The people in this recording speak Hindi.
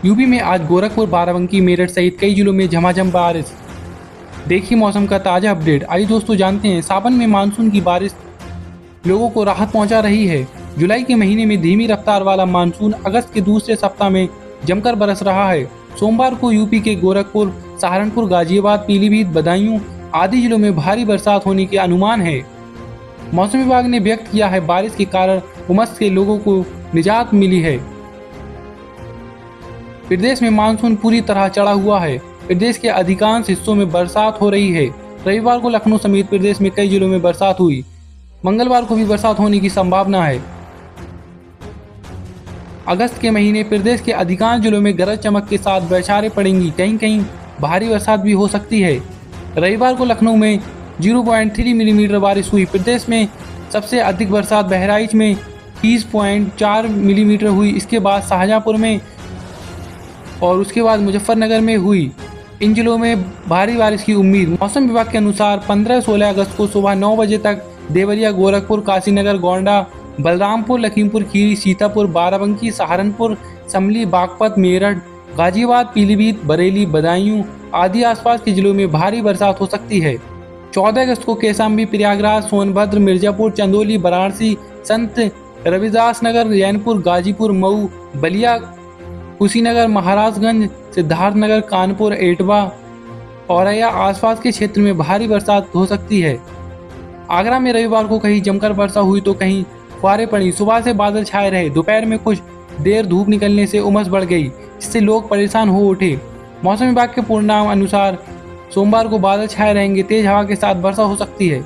यूपी में आज गोरखपुर, बाराबंकी, मेरठ सहित कई जिलों में झमाझम बारिश। देखिए मौसम का ताज़ा अपडेट। आइए दोस्तों जानते हैं, सावन में मानसून की बारिश लोगों को राहत पहुंचा रही है। जुलाई के महीने में धीमी रफ्तार वाला मानसून अगस्त के दूसरे सप्ताह में जमकर बरस रहा है। सोमवार को यूपी के गोरखपुर, सहारनपुर, गाजियाबाद, पीलीभीत, बदायूं आदि जिलों में भारी बरसात होने के अनुमान है। मौसम विभाग ने व्यक्त किया है, बारिश के कारण उमस से लोगों को निजात मिली है। प्रदेश में मानसून पूरी तरह चढ़ा हुआ है। प्रदेश के अधिकांश हिस्सों में बरसात हो रही है। रविवार को लखनऊ समेत प्रदेश में कई जिलों में बरसात हुई। मंगलवार को भी बरसात होने की संभावना है। अगस्त के महीने प्रदेश के अधिकांश जिलों में गरज चमक के साथ बौछारें पड़ेंगी। कहीं कहीं भारी बरसात भी हो सकती है। रविवार को लखनऊ में 0.3 मिलीमीटर बारिश हुई। प्रदेश में सबसे अधिक बरसात बहराइच में 30.4 मिलीमीटर हुई। इसके बाद शाहजहांपुर में और उसके बाद मुजफ्फरनगर में हुई। इन जिलों में भारी बारिश की उम्मीद। मौसम विभाग के अनुसार 15-16 अगस्त को सुबह 9 बजे तक देवरिया, गोरखपुर, काशीनगर, गोंडा, बलरामपुर, लखीमपुर खीरी, सीतापुर, बाराबंकी, सहारनपुर, समली, बागपत, मेरठ, गाजियाबाद, पीलीभीत, बरेली, बदायूं आदि आसपास के जिलों में भारी बरसात हो सकती है। 14 अगस्त को कौशाम्बी, प्रयागराज, सोनभद्र, मिर्जापुर, चंदौली, वाराणसी, संत रविदास नगर, जैनपुर, गाजीपुर, मऊ, बलिया, कुशीनगर, महाराजगंज, सिद्धार्थनगर, कानपुर, एटवा, औरैया आसपास के क्षेत्र में भारी बरसात हो सकती है। आगरा में रविवार को कहीं जमकर वर्षा हुई तो कहीं फुहारें पड़ी। सुबह से बादल छाए रहे। दोपहर में कुछ देर धूप निकलने से उमस बढ़ गई, जिससे लोग परेशान हो उठे। मौसम विभाग के पूर्वानुमान अनुसार सोमवार को बादल छाए रहेंगे। तेज हवा के साथ वर्षा हो सकती है।